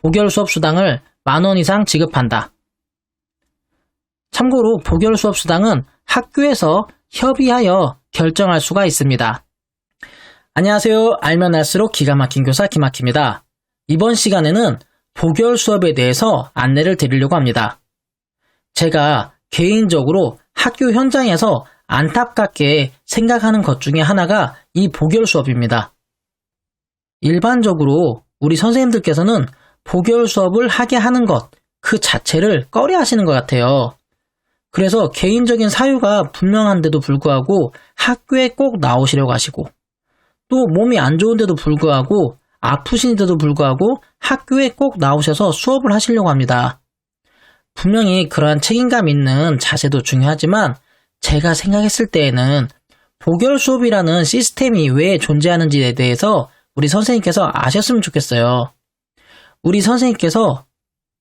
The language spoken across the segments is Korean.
보결 수업 수당을 10,000원 이상 지급한다. 참고로 보결 수업 수당은 학교에서 협의하여 결정할 수가 있습니다. 안녕하세요. 알면 알수록 기가 막힌 교사 김학희입니다. 이번 시간에는 보결 수업에 대해서 안내를 드리려고 합니다. 제가 개인적으로 학교 현장에서 안타깝게 생각하는 것 중에 하나가 이 보결 수업입니다. 일반적으로 우리 선생님들께서는 보결 수업을 하게 하는 것 그 자체를 꺼려 하시는 것 같아요. 그래서 개인적인 사유가 분명한데도 불구하고 학교에 꼭 나오시려고 하시고, 또 몸이 안 좋은데도 불구하고 아프신데도 불구하고 학교에 꼭 나오셔서 수업을 하시려고 합니다. 분명히 그러한 책임감 있는 자세도 중요하지만 제가 생각했을 때에는 보결 수업이라는 시스템이 왜 존재하는지에 대해서 우리 선생님께서 아셨으면 좋겠어요. 우리 선생님께서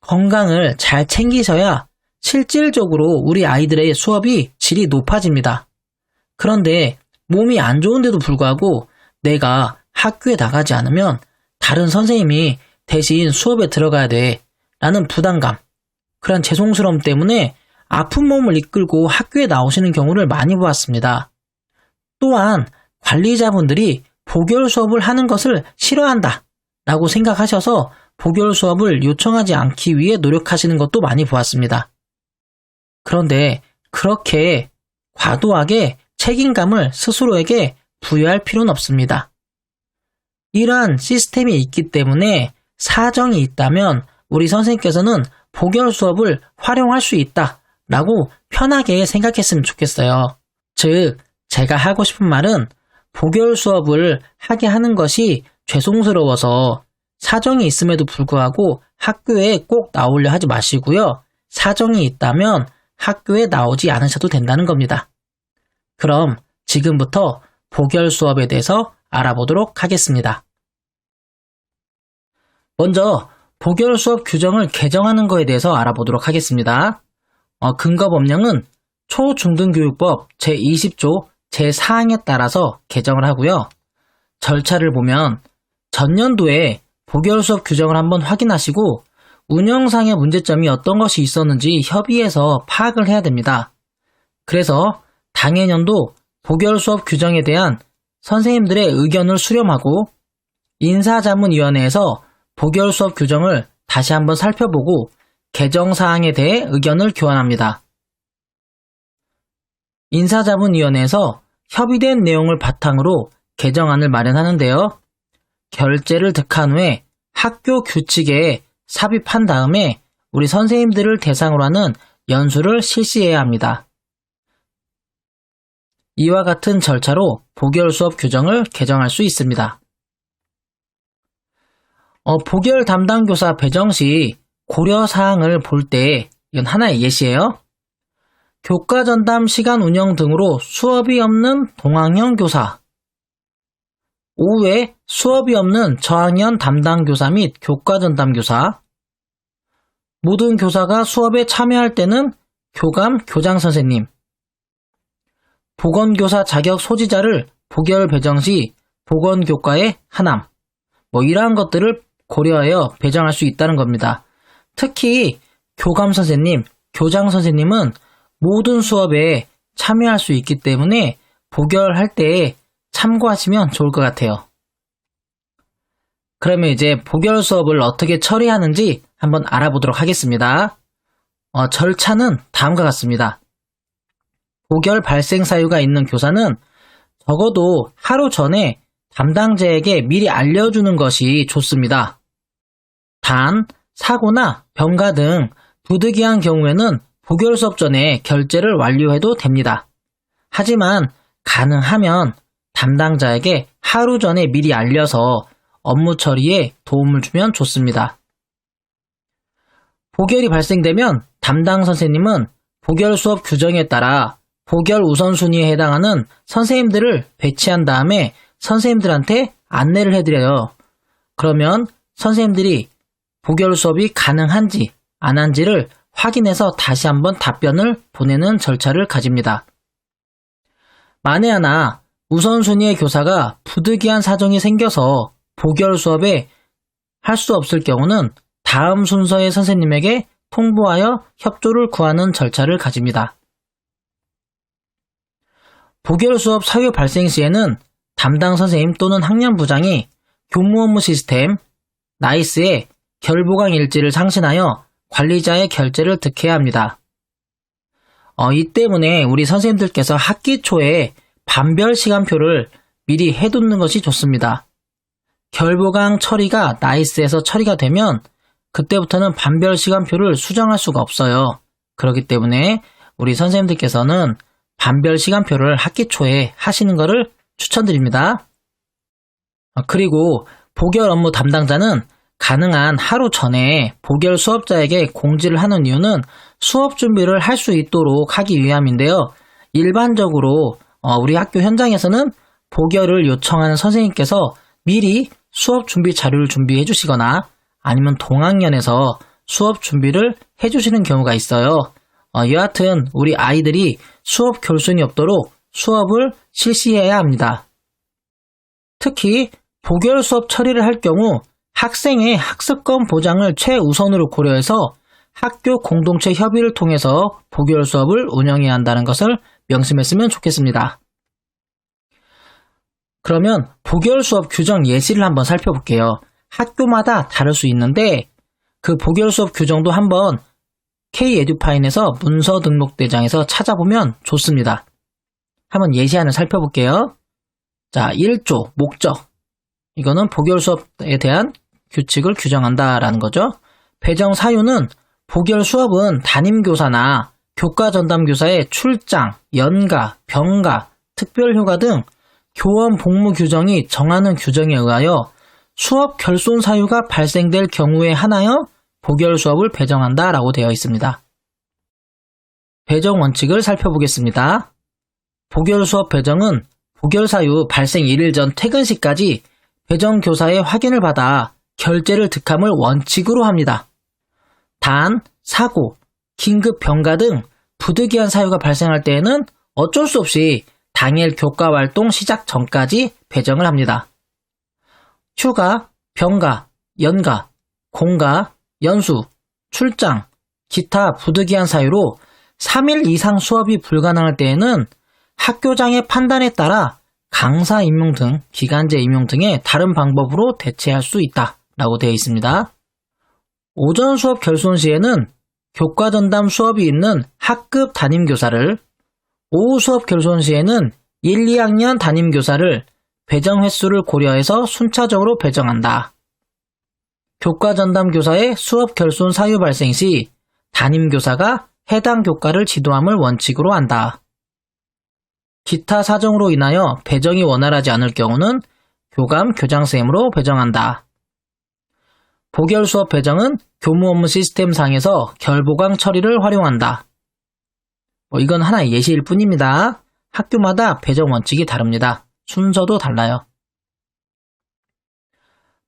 건강을 잘 챙기셔야 실질적으로 우리 아이들의 수업이 질이 높아집니다. 그런데 몸이 안 좋은데도 불구하고 내가 학교에 나가지 않으면 다른 선생님이 대신 수업에 들어가야 돼 라는 부담감, 그런 죄송스러움 때문에 아픈 몸을 이끌고 학교에 나오시는 경우를 많이 보았습니다. 또한 관리자분들이 보결 수업을 하는 것을 싫어한다 라고 생각하셔서 보결 수업을 요청하지 않기 위해 노력하시는 것도 많이 보았습니다. 그런데 그렇게 과도하게 책임감을 스스로에게 부여할 필요는 없습니다. 이러한 시스템이 있기 때문에 사정이 있다면 우리 선생님께서는 보결 수업을 활용할 수 있다라고 편하게 생각했으면 좋겠어요. 즉, 제가 하고 싶은 말은 보결 수업을 하게 하는 것이 죄송스러워서 사정이 있음에도 불구하고 학교에 꼭 나오려 하지 마시고요. 사정이 있다면 학교에 나오지 않으셔도 된다는 겁니다. 그럼 지금부터 보결 수업에 대해서 알아보도록 하겠습니다. 먼저 보결 수업 규정을 개정하는 것에 대해서 알아보도록 하겠습니다. 근거법령은 초중등교육법 제20조 제4항에 따라서 개정을 하고요. 절차를 보면 전년도에 보결 수업 규정을 한번 확인하시고 운영상의 문제점이 어떤 것이 있었는지 협의해서 파악을 해야 됩니다. 그래서 당해년도 보결 수업 규정에 대한 선생님들의 의견을 수렴하고 인사자문위원회에서 보결 수업 규정을 다시 한번 살펴보고 개정사항에 대해 의견을 교환합니다. 인사자문위원회에서 협의된 내용을 바탕으로 개정안을 마련하는데요. 결재를 득한 후에 학교 규칙에 삽입한 다음에 우리 선생님들을 대상으로 하는 연수를 실시해야 합니다. 이와 같은 절차로 보결 수업 규정을 개정할 수 있습니다. 보결 담당 교사 배정 시 고려 사항을 볼 때 이건 하나의 예시예요. 교과 전담 시간 운영 등으로 수업이 없는 동학년 교사, 오후에 수업이 없는 저학년 담당 교사 및 교과 전담 교사, 모든 교사가 수업에 참여할 때는 교감, 교장 선생님, 보건교사 자격 소지자를 보결 배정 시 보건교과에 하남, 이러한 것들을 고려하여 배정할 수 있다는 겁니다. 특히 교감 선생님, 교장 선생님은 모든 수업에 참여할 수 있기 때문에 보결할 때 참고하시면 좋을 것 같아요. 그러면 이제 보결 수업을 어떻게 처리하는지 한번 알아보도록 하겠습니다. 절차는 다음과 같습니다. 보결 발생 사유가 있는 교사는 적어도 하루 전에 담당자에게 미리 알려주는 것이 좋습니다. 단, 사고나 병가 등 부득이한 경우에는 보결 수업 전에 결재를 완료해도 됩니다. 하지만 가능하면 담당자에게 하루 전에 미리 알려서 업무 처리에 도움을 주면 좋습니다. 보결이 발생되면 담당 선생님은 보결 수업 규정에 따라 보결 우선순위에 해당하는 선생님들을 배치한 다음에 선생님들한테 안내를 해드려요. 그러면 선생님들이 보결 수업이 가능한지 안 한지를 확인해서 다시 한번 답변을 보내는 절차를 가집니다. 만에 하나 우선순위의 교사가 부득이한 사정이 생겨서 보결 수업에 할 수 없을 경우는 다음 순서의 선생님에게 통보하여 협조를 구하는 절차를 가집니다. 복열 수업 사유 발생 시에는 담당 선생님 또는 학년부장이 교무 업무 시스템 나이스에 결보강 일지를 상신하여 관리자의 결재를 득해야 합니다. 이 때문에 우리 선생님들께서 학기 초에 반별 시간표를 미리 해두는 것이 좋습니다. 결보강 처리가 나이스에서 처리가 되면 그때부터는 반별 시간표를 수정할 수가 없어요. 그렇기 때문에 우리 선생님들께서는 반별 시간표를 학기 초에 하시는 것을 추천드립니다. 그리고 복열 업무 담당자는 가능한 하루 전에 복열 수업자에게 공지를 하는 이유는 수업 준비를 할 수 있도록 하기 위함인데요. 일반적으로 우리 학교 현장에서는 복열을 요청하는 선생님께서 미리 수업 준비 자료를 준비해 주시거나 아니면 동학년에서 수업 준비를 해 주시는 경우가 있어요. 여하튼 우리 아이들이 수업 결손이 없도록 수업을 실시해야 합니다. 특히 복열 수업 처리를 할 경우 학생의 학습권 보장을 최우선으로 고려해서 학교 공동체 협의를 통해서 복열 수업을 운영해야 한다는 것을 명심했으면 좋겠습니다. 그러면 복열 수업 규정 예시를 한번 살펴볼게요. 학교마다 다를 수 있는데 그 복열 수업 규정도 한번 K-에듀파인에서 문서 등록 대장에서 찾아보면 좋습니다. 한번 예시안을 살펴볼게요. 자, 1조 목적. 이거는 복열 수업에 대한 규칙을 규정한다라는 거죠. 배정 사유는 복열 수업은 담임교사나 교과 전담교사의 출장, 연가, 병가, 특별휴가 등 교원 복무 규정이 정하는 규정에 의하여 수업 결손 사유가 발생될 경우에 한하여 복열 수업을 배정한다라고 되어 있습니다. 배정 원칙을 살펴보겠습니다. 복열 수업 배정은 복열 사유 발생 1일 전 퇴근 시까지 배정 교사의 확인을 받아 결재를 득함을 원칙으로 합니다. 단, 사고, 긴급 병가 등 부득이한 사유가 발생할 때에는 어쩔 수 없이 당일 교과 활동 시작 전까지 배정을 합니다. 휴가, 병가, 연가, 공가, 연수, 출장, 기타 부득이한 사유로 3일 이상 수업이 불가능할 때에는 학교장의 판단에 따라 강사 임용 등 기간제 임용 등의 다른 방법으로 대체할 수 있다라고 되어 있습니다. 오전 수업 결손 시에는 교과 전담 수업이 있는 학급 담임교사를, 오후 수업 결손 시에는 1, 2학년 담임교사를 배정 횟수를 고려해서 순차적으로 배정한다. 교과 전담 교사의 수업 결손 사유 발생 시 담임교사가 해당 교과를 지도함을 원칙으로 한다. 기타 사정으로 인하여 배정이 원활하지 않을 경우는 교감, 교장선생님으로 배정한다. 복열 수업 배정은 교무 업무 시스템 상에서 결보강 처리를 활용한다. 이건 하나의 예시일 뿐입니다. 학교마다 배정 원칙이 다릅니다. 순서도 달라요.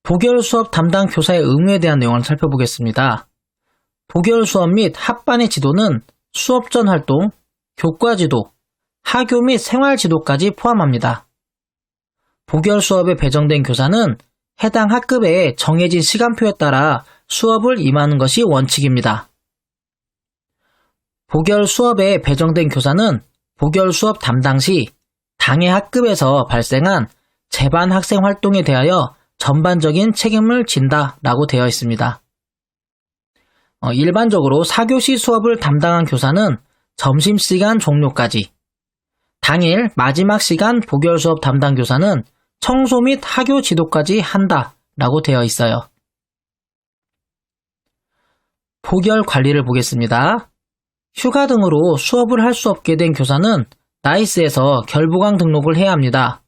복열 수업 담당 교사의 의무에 대한 내용을 살펴보겠습니다. 복열 수업 및 합반의 지도는 수업 전 활동, 교과 지도, 하교 및 생활 지도까지 포함합니다. 복열 수업에 배정된 교사는 해당 학급에 정해진 시간표에 따라 수업을 임하는 것이 원칙입니다. 복열 수업에 배정된 교사는 복열 수업 담당 시 당해 학급에서 발생한 제반 학생 활동에 대하여 전반적인 책임을 진다라고 되어 있습니다. 일반적으로 4교시 수업을 담당한 교사는 점심시간 종료까지, 당일 마지막 시간 복열 수업 담당 교사는 청소 및 하교 지도까지 한다라고 되어 있어요. 복열 관리를 보겠습니다. 휴가 등으로 수업을 할 수 없게 된 교사는 나이스에서 결보강 등록을 해야 합니다.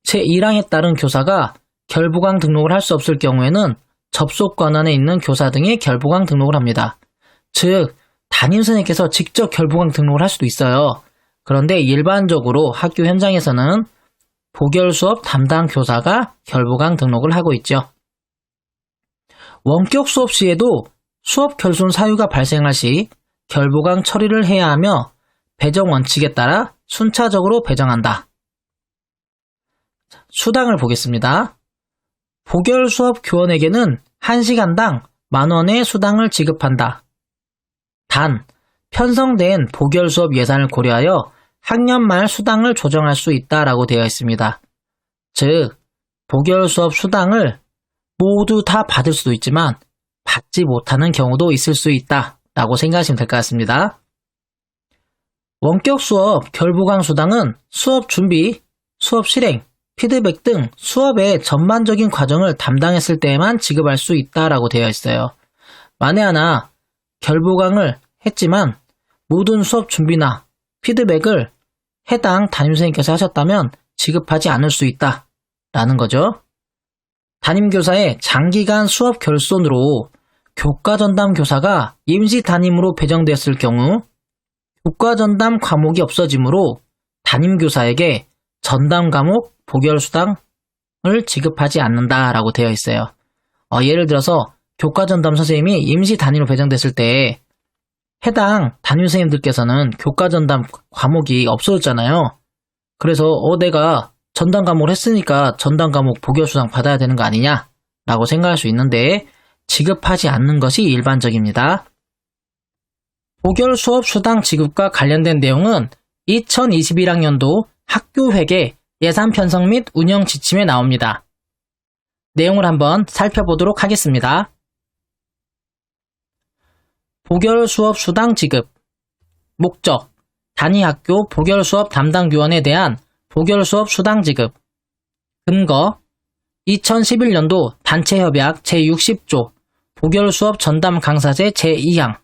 제1항에 따른 교사가 결보강 등록을 할 수 없을 경우에는 접속 권한에 있는 교사 등이 결보강 등록을 합니다. 즉, 담임선생님께서 직접 결보강 등록을 할 수도 있어요. 그런데 일반적으로 학교 현장에서는 복열 수업 담당 교사가 결보강 등록을 하고 있죠. 원격 수업 시에도 수업 결손 사유가 발생할 시 결보강 처리를 해야 하며 배정 원칙에 따라 순차적으로 배정한다. 수당을 보겠습니다. 복열 수업 교원에게는 1시간당 10,000원의 수당을 지급한다. 단, 편성된 보결 수업 예산을 고려하여 학년 말 수당을 조정할 수 있다라고 되어 있습니다. 즉, 보결 수업 수당을 모두 다 받을 수도 있지만 받지 못하는 경우도 있을 수 있다라고 생각하시면 될 것 같습니다. 원격 수업 결부강 수당은 수업 준비, 수업 실행, 피드백 등 수업의 전반적인 과정을 담당했을 때에만 지급할 수 있다라고 되어 있어요. 만에 하나 결부강을 했지만 모든 수업 준비나 피드백을 해당 담임선생님께서 하셨다면 지급하지 않을 수 있다라는 거죠. 담임교사의 장기간 수업 결손으로 교과전담 교사가 임시 담임으로 배정되었을 경우 교과전담 과목이 없어지므로 담임교사에게 전담 과목 보결수당을 지급하지 않는다라고 되어 있어요. 예를 들어서 교과전담 선생님이 임시 담임으로 배정됐을 때 해당 담임선생님들께서는 교과전담 과목이 없어졌잖아요. 그래서 내가 전담 과목을 했으니까 전담 과목 보결수당 받아야 되는 거 아니냐 라고 생각할 수 있는데 지급하지 않는 것이 일반적입니다. 보결 수업 수당 지급과 관련된 내용은 2021학년도 학교회계 예산 편성 및 운영 지침에 나옵니다. 내용을 한번 살펴보도록 하겠습니다. 보결 수업 수당 지급 목적 단위학교 보결 수업 담당 교원에 대한 보결 수업 수당 지급 근거 2011년도 단체협약 제60조 보결 수업 전담 강사제 제2항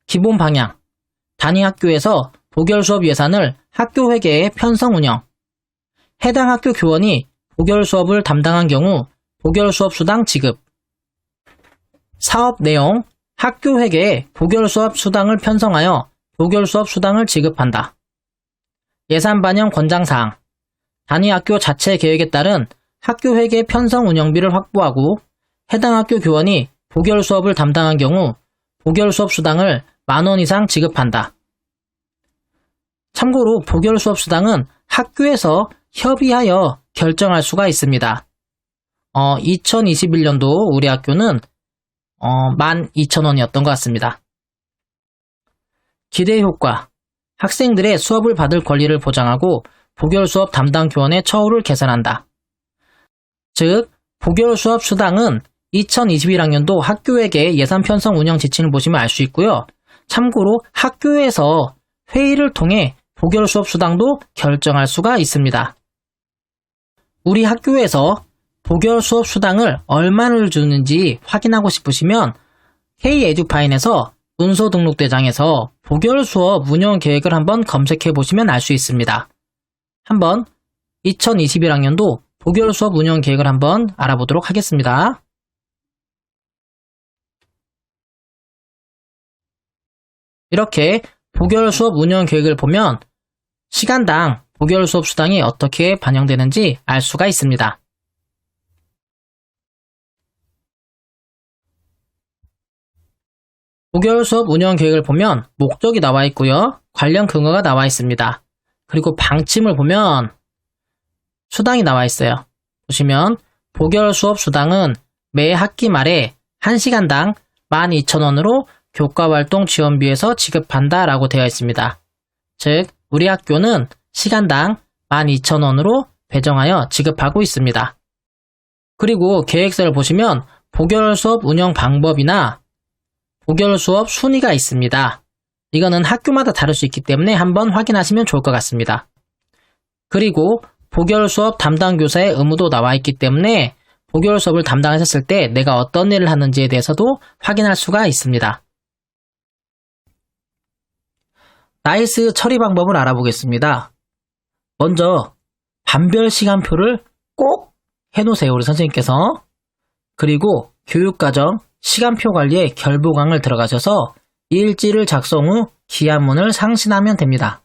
기본 방향 단위학교에서 보결 수업 예산을 학교 회계에 편성 운영 해당 학교 교원이 보결 수업을 담당한 경우 보결 수업 수당 지급 사업 내용 학교 회계에 보결 수업 수당을 편성하여 보결 수업 수당을 지급한다. 예산 반영 권장사항 단위 학교 자체 계획에 따른 학교 회계 편성 운영비를 확보하고 해당 학교 교원이 보결 수업을 담당한 경우 보결 수업 수당을 10,000원 이상 지급한다. 참고로 보결 수업 수당은 학교에서 협의하여 결정할 수가 있습니다. 2021년도 우리 학교는 12,000원이었던 것 같습니다. 기대 효과 학생들의 수업을 받을 권리를 보장하고 보결 수업 담당 교원의 처우를 개선한다. 즉, 보결 수업 수당은 2021학년도 학교회계 예산 편성 운영 지침을 보시면 알 수 있고요. 참고로 학교에서 회의를 통해 보결 수업 수당도 결정할 수가 있습니다. 우리 학교에서 보결 수업 수당을 얼마를 주는지 확인하고 싶으시면 K-에듀파인에서 문서 등록대장에서 보결 수업 운영 계획을 한번 검색해 보시면 알 수 있습니다. 한번 2021학년도 보결 수업 운영 계획을 한번 알아보도록 하겠습니다. 이렇게 보결 수업 운영 계획을 보면 시간당 보결 수업 수당이 어떻게 반영되는지 알 수가 있습니다. 보결 수업 운영 계획을 보면 목적이 나와 있고요. 관련 근거가 나와 있습니다. 그리고 방침을 보면 수당이 나와 있어요. 보시면 보결 수업 수당은 매 학기 말에 1시간당 12,000원으로 교과활동 지원비에서 지급한다 라고 되어 있습니다. 즉, 우리 학교는 시간당 12,000원으로 배정하여 지급하고 있습니다. 그리고 계획서를 보시면 보결 수업 운영 방법이나 보결 수업 순위가 있습니다. 이거는 학교마다 다를 수 있기 때문에 한번 확인하시면 좋을 것 같습니다. 그리고 보결 수업 담당 교사의 의무도 나와 있기 때문에 보결 수업을 담당하셨을 때 내가 어떤 일을 하는지에 대해서도 확인할 수가 있습니다. 나이스 처리 방법을 알아보겠습니다. 먼저 반별 시간표를 꼭 해놓으세요, 우리 선생님께서. 그리고 교육과정 시간표 관리에 결부강을 들어가셔서 일지를 작성 후 기한문을 상신하면 됩니다.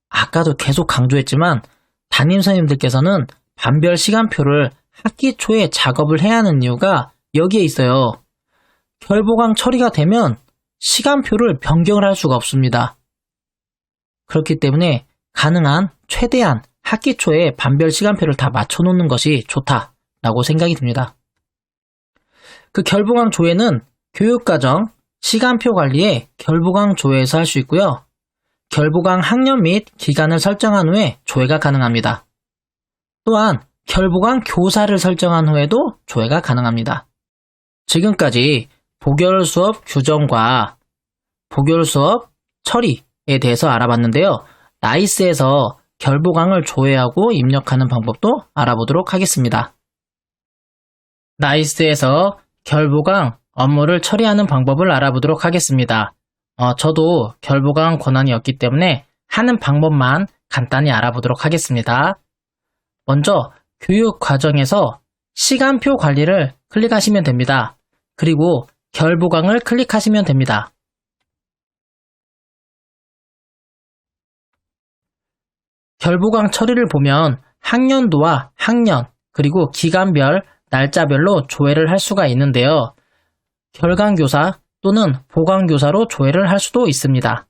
아까도 계속 강조했지만 담임 선생님들께서는 반별 시간표를 학기 초에 작업을 해야 하는 이유가 여기에 있어요. 결부강 처리가 되면 시간표를 변경을 할 수가 없습니다. 그렇기 때문에 가능한 최대한 학기 초에 반별 시간표를 다 맞춰놓는 것이 좋다라고 생각이 듭니다. 그 결부강 조회는 교육과정, 시간표 관리에 결부강 조회에서 할 수 있고요. 결부강 학년 및 기간을 설정한 후에 조회가 가능합니다. 또한 결부강 교사를 설정한 후에도 조회가 가능합니다. 지금까지 보결 수업 규정과 보결 수업 처리에 대해서 알아봤는데요. 나이스에서 결부강을 조회하고 입력하는 방법도 알아보도록 하겠습니다. 나이스에서 결부강 업무를 처리하는 방법을 알아보도록 하겠습니다. 저도 결부강 권한이 없기 때문에 하는 방법만 간단히 알아보도록 하겠습니다. 먼저 교육 과정에서 시간표 관리를 클릭하시면 됩니다. 그리고 결부강을 클릭하시면 됩니다. 결부강 처리를 보면 학년도와 학년 그리고 기간별, 날짜별로 조회를 할 수가 있는데요. 결강교사 또는 보강교사로 조회를 할 수도 있습니다.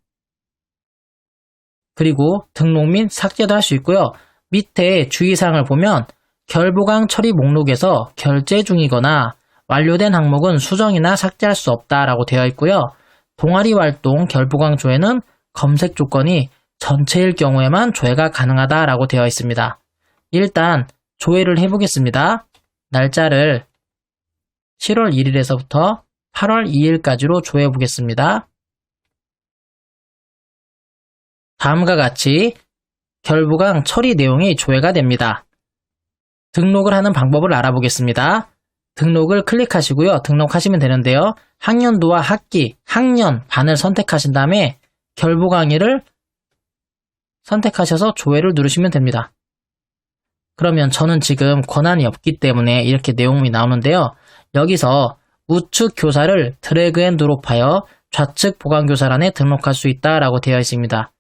그리고 등록 및 삭제도 할 수 있고요. 밑에 주의사항을 보면 결부강 처리 목록에서 결제 중이거나 완료된 항목은 수정이나 삭제할 수 없다라고 되어 있고요. 동아리 활동 결부강 조회는 검색 조건이 전체일 경우에만 조회가 가능하다라고 되어 있습니다. 일단 조회를 해보겠습니다. 날짜를 7월 1일에서부터 8월 2일까지로 조회해 보겠습니다. 다음과 같이 결부강 처리 내용이 조회가 됩니다. 등록을 하는 방법을 알아보겠습니다. 등록을 클릭하시고요. 등록하시면 되는데요. 학년도와 학기, 학년, 반을 선택하신 다음에 결부강의를 선택하셔서 조회를 누르시면 됩니다. 그러면 저는 지금 권한이 없기 때문에 이렇게 내용이 나오는데요. 여기서 우측 교사를 드래그 앤 드롭하여 좌측 보강교사란에 등록할 수 있다라고 되어 있습니다.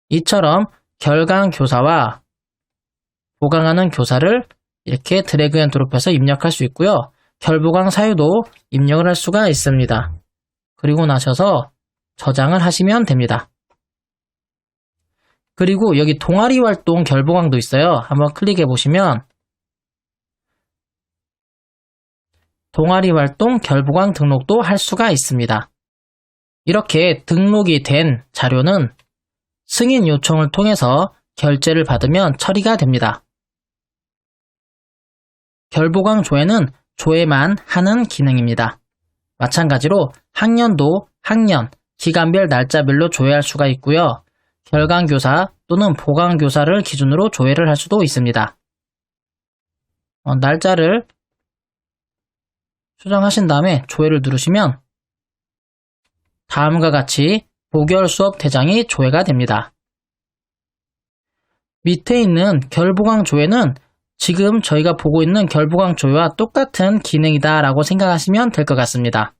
이처럼 결강 교사와 보강하는 교사를 이렇게 드래그 앤 드롭해서 입력할 수 있고요. 결부강 사유도 입력을 할 수가 있습니다. 그리고 나셔서 저장을 하시면 됩니다. 그리고 여기 동아리 활동 결부강도 있어요. 한번 클릭해 보시면 동아리 활동 결부강 등록도 할 수가 있습니다. 이렇게 등록이 된 자료는 승인 요청을 통해서 결제를 받으면 처리가 됩니다. 결부강 조회는 조회만 하는 기능입니다. 마찬가지로 학년도, 학년, 기간별 날짜별로 조회할 수가 있고요. 결강교사 또는 보강교사를 기준으로 조회를 할 수도 있습니다. 날짜를 수정하신 다음에 조회를 누르시면 다음과 같이 보결 수업 대장이 조회가 됩니다. 밑에 있는 결부강 조회는 지금 저희가 보고 있는 결부강 조회와 똑같은 기능이다 라고 생각하시면 될 것 같습니다.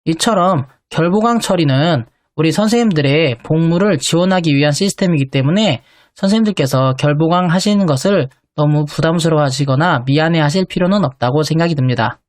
이처럼 결부강 처리는 우리 선생님들의 복무를 지원하기 위한 시스템이기 때문에 선생님들께서 결부강 하시는 것을 너무 부담스러워 하시거나 미안해 하실 필요는 없다고 생각이 듭니다.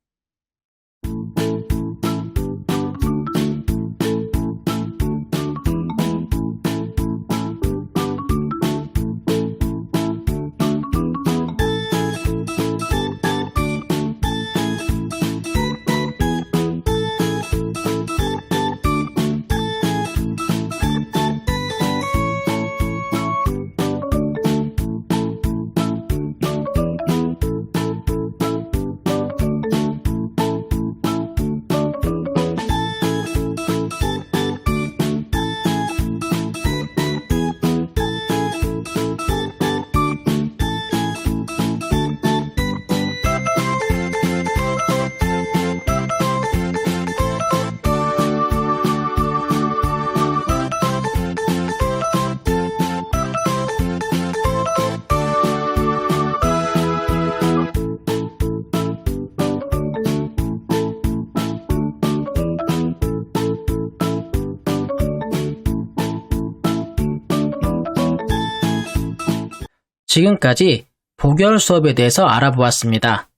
지금까지 보결 수업에 대해서 알아보았습니다.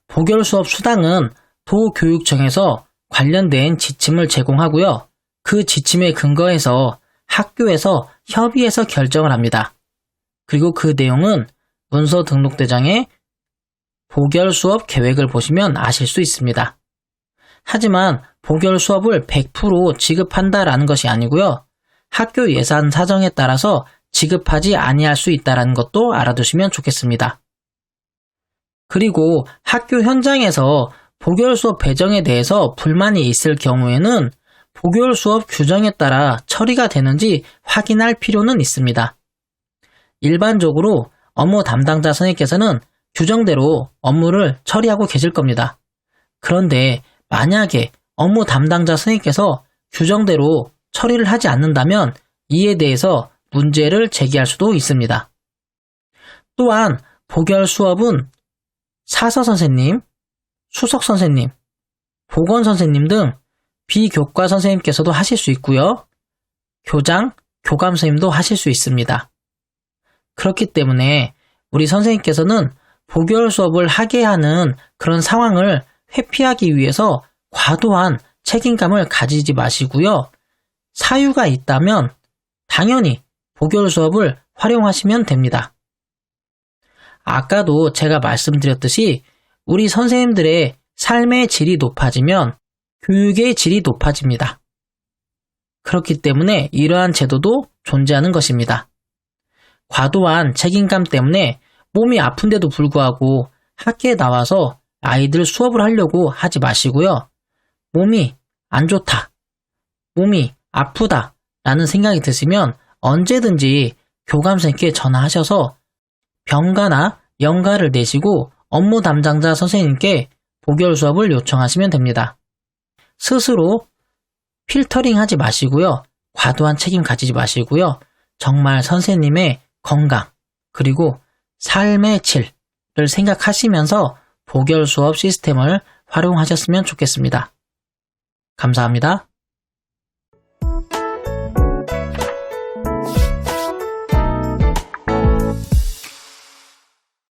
보결 수업 수당은 도교육청에서 관련된 지침을 제공하고요. 그 지침에 근거해서 학교에서 협의해서 결정을 합니다. 그리고 그 내용은 문서 등록대장에 보결 수업 계획을 보시면 아실 수 있습니다. 하지만 보결 수업을 100% 지급한다라는 것이 아니고요. 학교 예산 사정에 따라서 지급하지 아니할 수 있다는 것도 알아두시면 좋겠습니다. 그리고 학교 현장에서 보결 수업 배정에 대해서 불만이 있을 경우에는 보결 수업 규정에 따라 처리가 되는지 확인할 필요는 있습니다. 일반적으로 업무 담당자 선생님께서는 규정대로 업무를 처리하고 계실 겁니다. 그런데 만약에 업무 담당자 선생님께서 규정대로 처리를 하지 않는다면 이에 대해서 문제를 제기할 수도 있습니다. 또한 보결 수업은 사서 선생님, 수석 선생님, 보건 선생님 등 비교과 선생님께서도 하실 수 있고요. 교장, 교감 선생님도 하실 수 있습니다. 그렇기 때문에 우리 선생님께서는 보결 수업을 하게 하는 그런 상황을 회피하기 위해서 과도한 책임감을 가지지 마시고요. 사유가 있다면 당연히 보결 수업을 활용하시면 됩니다. 아까도 제가 말씀드렸듯이 우리 선생님들의 삶의 질이 높아지면 교육의 질이 높아집니다. 그렇기 때문에 이러한 제도도 존재하는 것입니다. 과도한 책임감 때문에 몸이 아픈데도 불구하고 학교에 나와서 아이들 수업을 하려고 하지 마시고요. 몸이 안 좋다, 몸이 아프다 라는 생각이 드시면 언제든지 교감선생님께 전화하셔서 병가나 연가를 내시고 업무 담당자 선생님께 보결 수업을 요청하시면 됩니다. 스스로 필터링 하지 마시고요. 과도한 책임 가지지 마시고요. 정말 선생님의 건강 그리고 삶의 질을 생각하시면서 보결 수업 시스템을 활용하셨으면 좋겠습니다. 감사합니다.